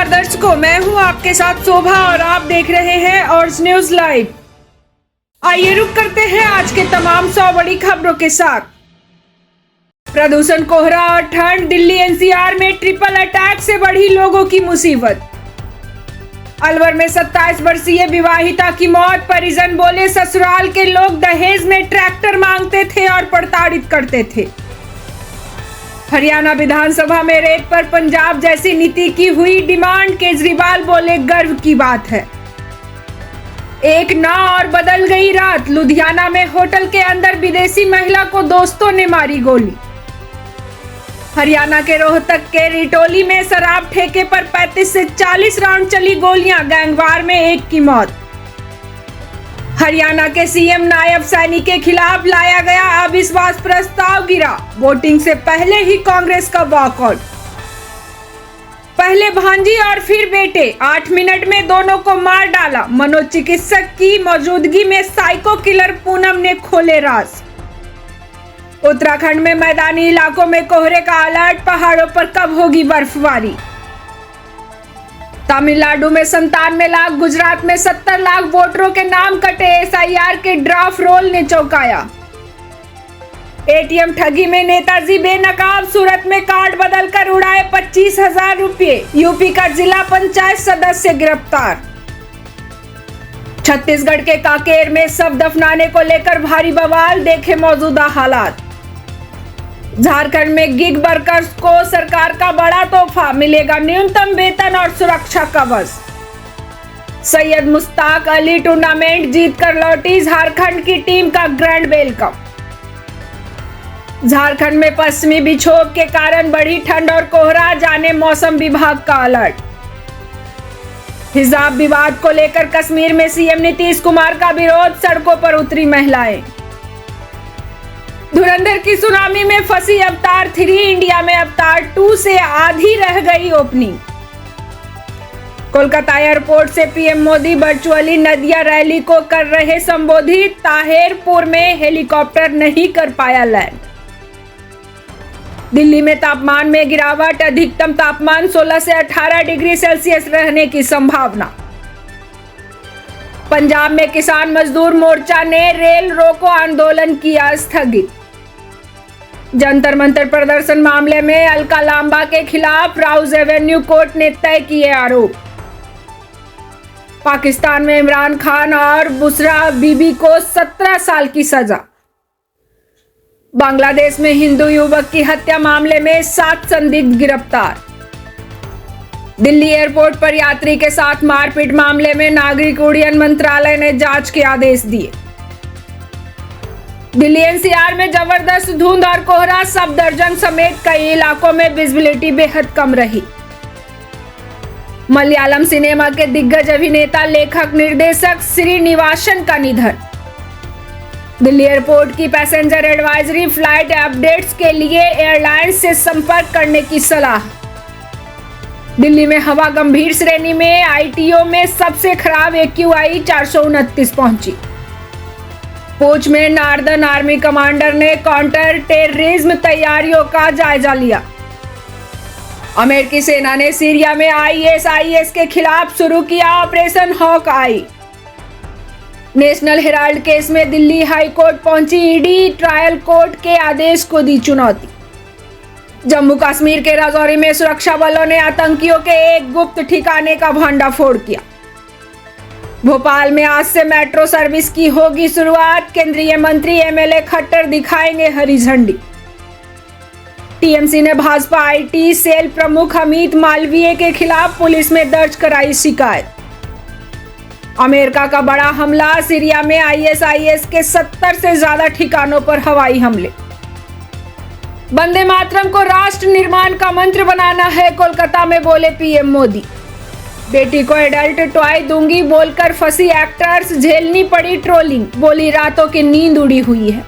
नमस्कार दर्शकों, मैं हूं आपके साथ शोभा और आप देख रहे हैं ऑर्ज न्यूज लाइव। आइए रुक करते हैं आज के तमाम 100 बड़ी खबरों के साथ। प्रदूषण, कोहरा और ठंड, दिल्ली एनसीआर में ट्रिपल अटैक से बढ़ी लोगों की मुसीबत। अलवर में 27 वर्षीय विवाहिता की मौत, परिजन बोले ससुराल के लोग दहेज में ट्रैक्टर मांगते थे और प्रताड़ित करते थे। हरियाणा विधानसभा में रेत पर पंजाब जैसी नीति की हुई डिमांड, केजरीवाल बोले गर्व की बात है। एक ना और बदल गई रात, लुधियाना में होटल के अंदर विदेशी महिला को दोस्तों ने मारी गोली। हरियाणा के रोहतक के रिटोली में शराब ठेके पर 35 से 40 राउंड चली गोलियां, गैंगवार में एक की मौत। हरियाणा के सीएम नायब सैनी के खिलाफ लाया गया अविश्वास प्रस्ताव गिरा, वोटिंग से पहले ही कांग्रेस का वॉकआउट। पहले भांजी और फिर बेटे, 8 मिनट में दोनों को मार डाला, मनोचिकित्सक की मौजूदगी में साइको किलर पूनम ने खोले राज। उत्तराखंड में मैदानी इलाकों में कोहरे का अलर्ट, पहाड़ों पर कब होगी बर्फबारी। तमिलनाडु में 97 लाख, गुजरात में 70 लाख वोटरों के नाम कटे, एसआईआर के ड्राफ्ट रोल ने चौंकाया। एटीएम ठगी में नेताजी बेनकाब, सूरत में कार्ड बदलकर उड़ाए 25,000 रुपये, यूपी का जिला पंचायत सदस्य गिरफ्तार। छत्तीसगढ़ के कांकेर में शव दफनाने को लेकर भारी बवाल, देखे मौजूदा हालात। झारखंड में गिग वर्कर्स को सरकार का बड़ा तोहफा, मिलेगा न्यूनतम वेतन और सुरक्षा कवच। सैयद मुश्ताक अली टूर्नामेंट जीतकर लौटी, झारखंड की टीम का ग्रैंड वेलकम। झारखंड में पश्चिमी विक्षोभ के कारण बढ़ी ठंड और कोहरा, जाने मौसम विभाग का अलर्ट। हिजाब विवाद को लेकर कश्मीर में सीएम नीतीश कुमार का विरोध, सड़कों पर उतरी महिलाएं। धुरंधर की सुनामी में फंसी अवतार 3, इंडिया में अवतार 2 से आधी रह गई ओपनिंग। कोलकाता एयरपोर्ट से पीएम मोदी वर्चुअली नदिया रैली को कर रहे संबोधित, ताहिरपुर में हेलीकॉप्टर नहीं कर पाया लैंड। दिल्ली में तापमान में गिरावट, अधिकतम तापमान 16 से 18 डिग्री सेल्सियस रहने की संभावना। पंजाब में किसान मजदूर मोर्चा ने रेल रोको आंदोलन किया स्थगित। जंतर मंतर प्रदर्शन मामले में अलका लांबा के खिलाफ राउज एवेन्यू कोर्ट ने तय किए आरोप। पाकिस्तान में इमरान खान और बुशरा बीबी को 17 साल की सजा। बांग्लादेश में हिंदू युवक की हत्या मामले में 7 संदिग्ध गिरफ्तार। दिल्ली एयरपोर्ट पर यात्री के साथ मारपीट मामले में नागरिक उड्डयन मंत्रालय ने जांच के आदेश दिए। दिल्ली एनसीआर में जबरदस्त धुंध और कोहरा, सब दर्जन समेत कई इलाकों में विजिबिलिटी बेहद कम रही। मलयालम सिनेमा के दिग्गज अभिनेता, लेखक, निर्देशक श्रीनिवासन का निधन। दिल्ली एयरपोर्ट की पैसेंजर एडवाइजरी, फ्लाइट अपडेट्स के लिए एयरलाइंस से संपर्क करने की सलाह। दिल्ली में हवा गंभीर श्रेणी में, आईटीओ में सबसे खराब एक्यूआई 429 पहुंची। पूंछ में नॉर्दर्न आर्मी कमांडर ने काउंटर टेररिज्म तैयारियों का जायजा लिया। अमेरिकी सेना ने सीरिया में आईएसआईएस के खिलाफ शुरू किया ऑपरेशन हॉक आई। नेशनल हेराल्ड केस में दिल्ली हाई कोर्ट पहुंची ईडी, ट्रायल कोर्ट के आदेश को दी चुनौती। जम्मू कश्मीर के राजौरी में सुरक्षा बलों ने आतंकियों के एक गुप्त ठिकाने का भंडाफोड़ किया। भोपाल में आज से मेट्रो सर्विस की होगी शुरुआत, केंद्रीय मंत्री एमएलए खट्टर दिखाएंगे हरी झंडी। टीएमसी ने भाजपा आईटी सेल प्रमुख अमित मालवीय के खिलाफ पुलिस में दर्ज कराई शिकायत। अमेरिका का बड़ा हमला, सीरिया में आईएसआईएस के 70 से ज्यादा ठिकानों पर हवाई हमले। वंदे मातरम को राष्ट्र निर्माण का मंत्र बनाना है, कोलकाता में बोले पीएम मोदी। बेटी को एडल्ट टॉय दूंगी बोलकर फंसी एक्टर्स, झेलनी पड़ी ट्रोलिंग, बोली रातों की नींद उड़ी हुई है।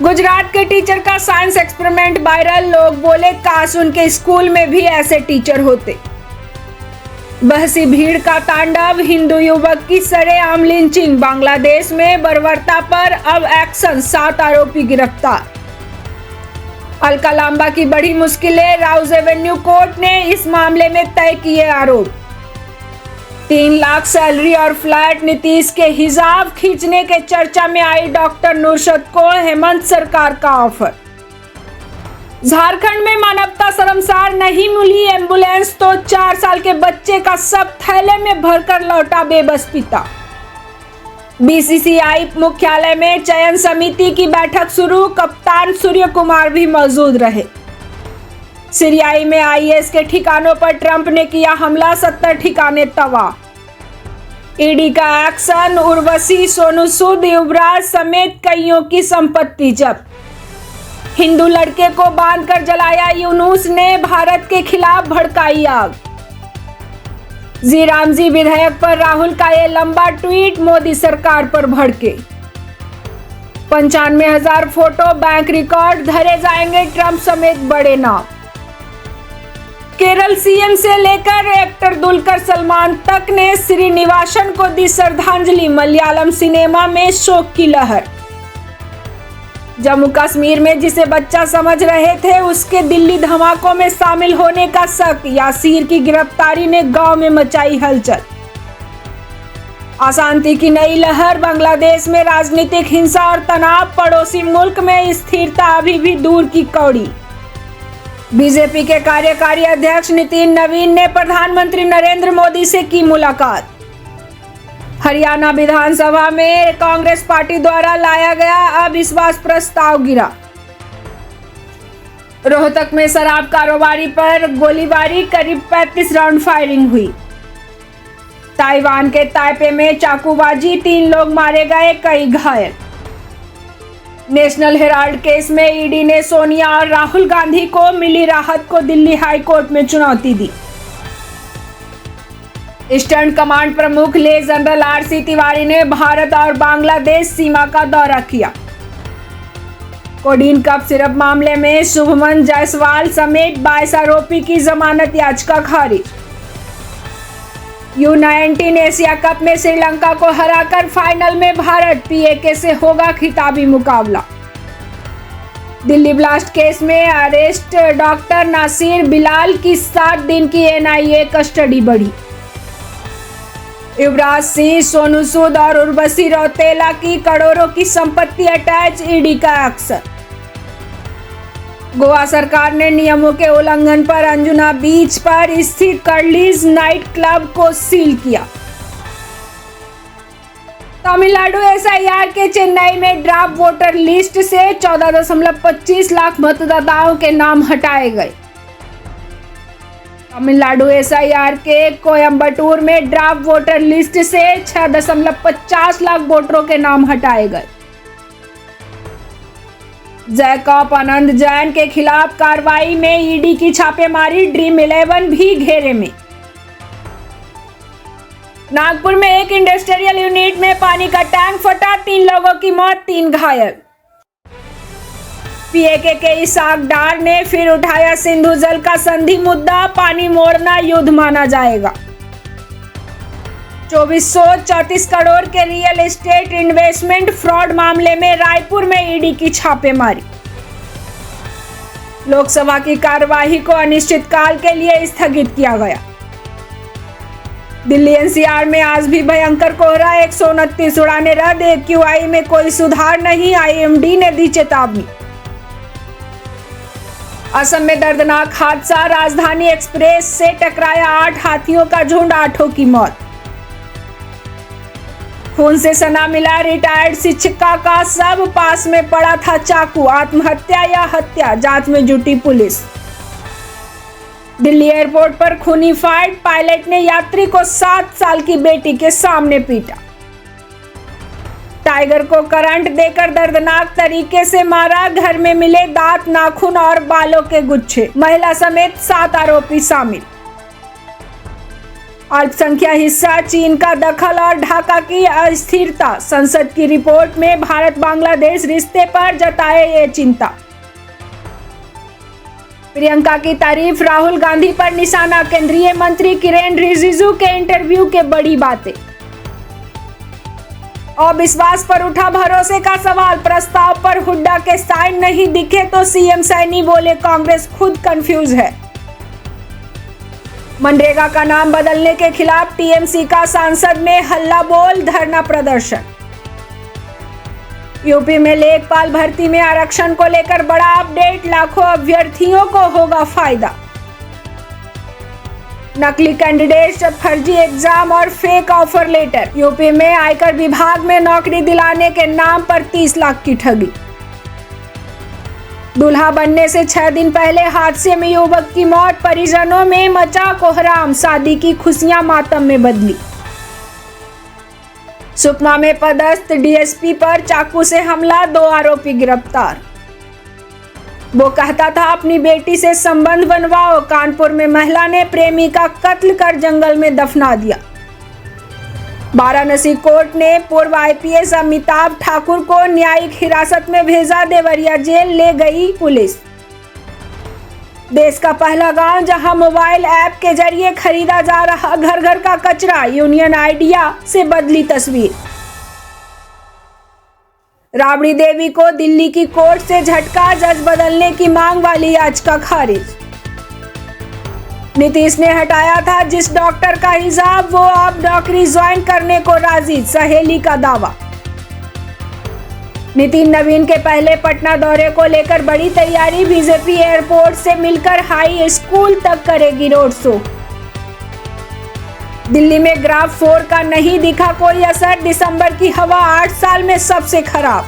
गुजरात के टीचर का साइंस एक्सपेरिमेंट वायरल, लोग बोले काश उनके स्कूल में भी ऐसे टीचर होते। बहसी भीड़ का तांडव, हिंदू युवक की सरेआम लिंचिंग, बांग्लादेश में बर्बरता पर अब एक्शन, 7 आरोपी गिरफ्तार। अलका लांबा की बड़ी मुश्किलें, राउज एवेन्यू कोर्ट ने इस मामले में तय किए आरोप। 3 लाख सैलरी और फ्लैट, नीतीश के हिजाब खींचने के चर्चा में आई डॉक्टर नुरशद को हेमंत सरकार का ऑफर। झारखंड में मानवता शर्मसार, नहीं मिली एम्बुलेंस तो 4 साल के बच्चे का शव थैले में भरकर लौटा बेबस पिता। बीसीसीआई मुख्यालय में चयन समिति की बैठक शुरू, कप्तान सूर्य कुमार भी मौजूद रहे। सीरियाई में आईएस के ठिकानों पर ट्रंप ने किया हमला, 70 ठिकाने तबाह। ईडी का एक्शन, उर्वशी, सोनू सूद, युवराज समेत कईयों की संपत्ति जब्त। हिंदू लड़के को बांधकर जलाया, यूनुस ने भारत के खिलाफ भड़काई आग। जी रामजी विधेयक पर राहुल का ये लंबा ट्वीट, मोदी सरकार पर भड़के। 95,000 फोटो, बैंक रिकॉर्ड धरे जाएंगे, ट्रंप समेत बड़े नाम। केरल सीएम से लेकर एक्टर दुलकर सलमान तक ने श्रीनिवासन को दी श्रद्धांजलि, मलयालम सिनेमा में शोक की लहर। जम्मू कश्मीर में जिसे बच्चा समझ रहे थे उसके दिल्ली धमाकों में शामिल होने का शक, यासीर की गिरफ्तारी ने गांव में मचाई हलचल। अशांति की नई लहर, बांग्लादेश में राजनीतिक हिंसा और तनाव, पड़ोसी मुल्क में स्थिरता अभी भी दूर की कौड़ी। बीजेपी के कार्यकारी अध्यक्ष नितिन नवीन ने प्रधानमंत्री नरेंद्र मोदी से की मुलाकात। हरियाणा विधानसभा में कांग्रेस पार्टी द्वारा लाया गया अविश्वास प्रस्ताव गिरा। रोहतक में शराब कारोबारी पर गोलीबारी, करीब 35 राउंड फायरिंग हुई। ताइवान के ताइपे में चाकूबाजी, 3 लोग मारे गए, कई घायल। नेशनल हेराल्ड केस में ईडी ने सोनिया और राहुल गांधी को मिली राहत को दिल्ली हाई कोर्ट में चुनौती दी। ईस्टर्न कमांड प्रमुख ले जनरल आरसी तिवारी ने भारत और बांग्लादेश सीमा का दौरा किया। कोडीन कप सिरप मामले में शुभमन जायसवाल समेत 22 आरोपी की जमानत याचिका खारिज। U19 एशिया कप में श्रीलंका को हराकर फाइनल में भारत, पीएके से होगा खिताबी मुकाबला। दिल्ली ब्लास्ट केस में अरेस्ट डॉक्टर नासिर बिलाल की 7 दिन की एनआईए कस्टडी बढ़ी। युवराज सिंह, सोनू सूद और उर्वशी रौतेला की करोड़ों की संपत्ति अटैच, ईडी का एक्शन। गोवा सरकार ने नियमों के उल्लंघन पर अंजुना बीच पर स्थित कर्लीज नाइट क्लब को सील किया। तमिलनाडु एसआईआर के चेन्नई में ड्राफ्ट वोटर लिस्ट से 14.25 लाख मतदाताओं के नाम हटाए गए। तमिलनाडु एसआईआर के कोयम्बटूर में ड्राफ्ट वोटर लिस्ट से 6.50 लाख वोटरों के नाम हटाए गए। जैकब आनंद जैन के खिलाफ कार्रवाई में ईडी की छापेमारी, ड्रीम 11 भी घेरे में। नागपुर में एक इंडस्ट्रियल यूनिट में पानी का टैंक फटा, 3 लोगों की मौत, 3 घायल। पीएके के इसाक डार ने फिर उठाया सिंधु जल का संधि मुद्दा, पानी मोड़ना युद्ध माना जाएगा। 2434 करोड़ के रियल एस्टेट इन्वेस्टमेंट फ्रॉड मामले में रायपुर में ईडी की छापेमारी। लोकसभा की कार्यवाही को अनिश्चितकाल के लिए स्थगित किया गया। दिल्ली एनसीआर में आज भी भयंकर कोहरा, 129 उड़ानें रद्द, एक्यूआई में कोई सुधार नहीं, आईएमडी ने दी चेतावनी। असम में दर्दनाक हादसा, राजधानी एक्सप्रेस से टकराया 8 हाथियों का झुंड, 8 की मौत। खून से सना मिला रिटायर्ड शिक्षिका का शव, पास में पड़ा था चाकू, आत्महत्या या हत्या, जांच में जुटी पुलिस। दिल्ली एयरपोर्ट पर खूनी फाइट, पायलट ने यात्री को 7 साल की बेटी के सामने पीटा। टाइगर को करंट देकर दर्दनाक तरीके से मारा, घर में मिले दांत, नाखून और बालों के गुच्छे, महिला समेत 7 आरोपी शामिल। अल्पसंख्यक हिस्सा, चीन का दखल और ढाका की अस्थिरता, संसद की रिपोर्ट में भारत बांग्लादेश रिश्ते पर जताए ये चिंता। प्रियंका की तारीफ, राहुल गांधी पर निशाना, केंद्रीय मंत्री किरेन रिजिजू के इंटरव्यू के बड़ी बातें। अविश्वास पर उठा भरोसे का सवाल, प्रस्ताव पर हुड्डा के साइन नहीं दिखे तो सीएम सैनी बोले कांग्रेस खुद कंफ्यूज है। मनरेगा का नाम बदलने के खिलाफ टीएमसी का सांसद में हल्ला बोल, धरना प्रदर्शन। यूपी में लेखपाल भर्ती में आरक्षण को लेकर बड़ा अपडेट, लाखों अभ्यर्थियों को होगा फायदा। नकली कैंडिडेट, फर्जी एग्जाम और फेक ऑफर लेटर। यूपी में आयकर विभाग में नौकरी दिलाने के नाम पर 30 लाख की ठगी। दूल्हा बनने से 6 दिन पहले हादसे में युवक की मौत, परिजनों में मचा कोहराम, शादी की खुशियां मातम में बदली। सुकमा में पदस्थ डीएसपी पर चाकू से हमला, 2 आरोपी गिरफ्तार। वो कहता था अपनी बेटी से संबंध बनवाओ, कानपुर में महिला ने प्रेमी का कत्ल कर जंगल में दफना दिया। वाराणसी कोर्ट ने पूर्व आईपीएस अमिताभ ठाकुर को न्यायिक हिरासत में भेजा, देवरिया जेल ले गई पुलिस। देश का पहला गांव जहां मोबाइल ऐप के जरिए खरीदा जा रहा घर घर का कचरा, यूनियन आइडिया से बदली तस्वीर। राबड़ी देवी को दिल्ली की कोर्ट से झटका, जज बदलने की मांग वाली याचिका खारिज। नीतीश ने हटाया था जिस डॉक्टर का हिजाब, वो अब नौकरी ज्वाइन करने को राजी, सहेली का दावा। नितिन नवीन के पहले पटना दौरे को लेकर बड़ी तैयारी, बीजेपी एयरपोर्ट से मिलकर हाई स्कूल तक करेगी रोड शो। दिल्ली में ग्राफ 4 का नहीं दिखा कोई असर, दिसंबर की हवा 8 साल में सबसे खराब।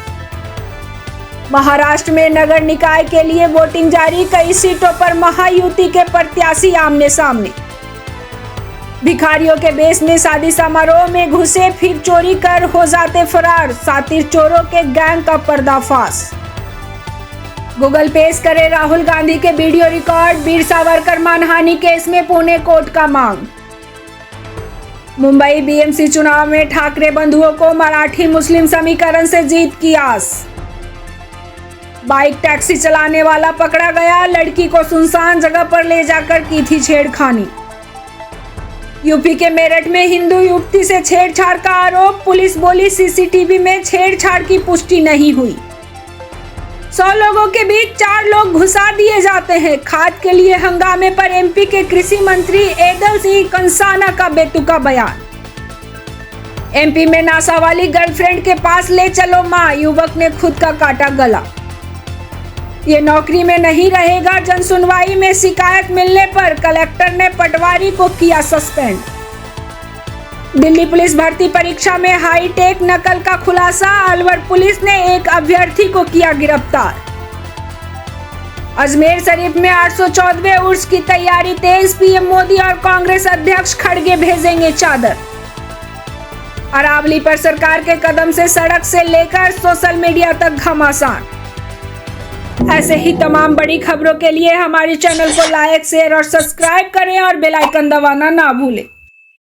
महाराष्ट्र में नगर निकाय के लिए वोटिंग जारी, कई सीटों पर महायुति के प्रत्याशी आमने सामने। भिखारियों के बेस में शादी समारोह में घुसे, फिर चोरी कर हो जाते फरार, सातिर चोरों के गैंग का पर्दाफाश। गूगल पेश करे राहुल गांधी के वीडियो रिकॉर्ड, वीर सावरकर मानहानि केस में पुणे कोर्ट का मांग। मुंबई बीएमसी चुनाव में ठाकरे बंधुओं को मराठी मुस्लिम समीकरण से जीत की आस। बाइक टैक्सी चलाने वाला पकड़ा गया, लड़की को सुनसान जगह पर ले जाकर की थी छेड़खानी। यूपी के मेरठ में हिंदू युवती से छेड़छाड़ का आरोप, पुलिस बोली सीसीटीवी में छेड़छाड़ की पुष्टि नहीं हुई। 100 लोगों के बीच 4 लोग घुसा दिए जाते हैं, खाद के लिए हंगामे पर एमपी के कृषि मंत्री एदल सिंह कंसाना का बेतुका बयान। एमपी में नासा वाली गर्लफ्रेंड के पास ले चलो मां, युवक ने खुद का काटा गला। ये नौकरी में नहीं रहेगा, जन सुनवाई में शिकायत मिलने पर कलेक्टर ने पटवारी को किया सस्पेंड। दिल्ली पुलिस भर्ती परीक्षा में हाईटेक नकल का खुलासा, अलवर पुलिस ने एक अभ्यर्थी को किया गिरफ्तार। अजमेर शरीफ में 814वें उर्स की तैयारी तेज, पीएम मोदी और कांग्रेस अध्यक्ष खड़गे भेजेंगे चादर। अरावली पर सरकार के कदम से सड़क से लेकर सोशल मीडिया तक घमासान। ऐसे ही तमाम बड़ी खबरों के लिए हमारे चैनल को लाइक, शेयर और सब्सक्राइब करें और बेल आइकन दबाना ना भूलें।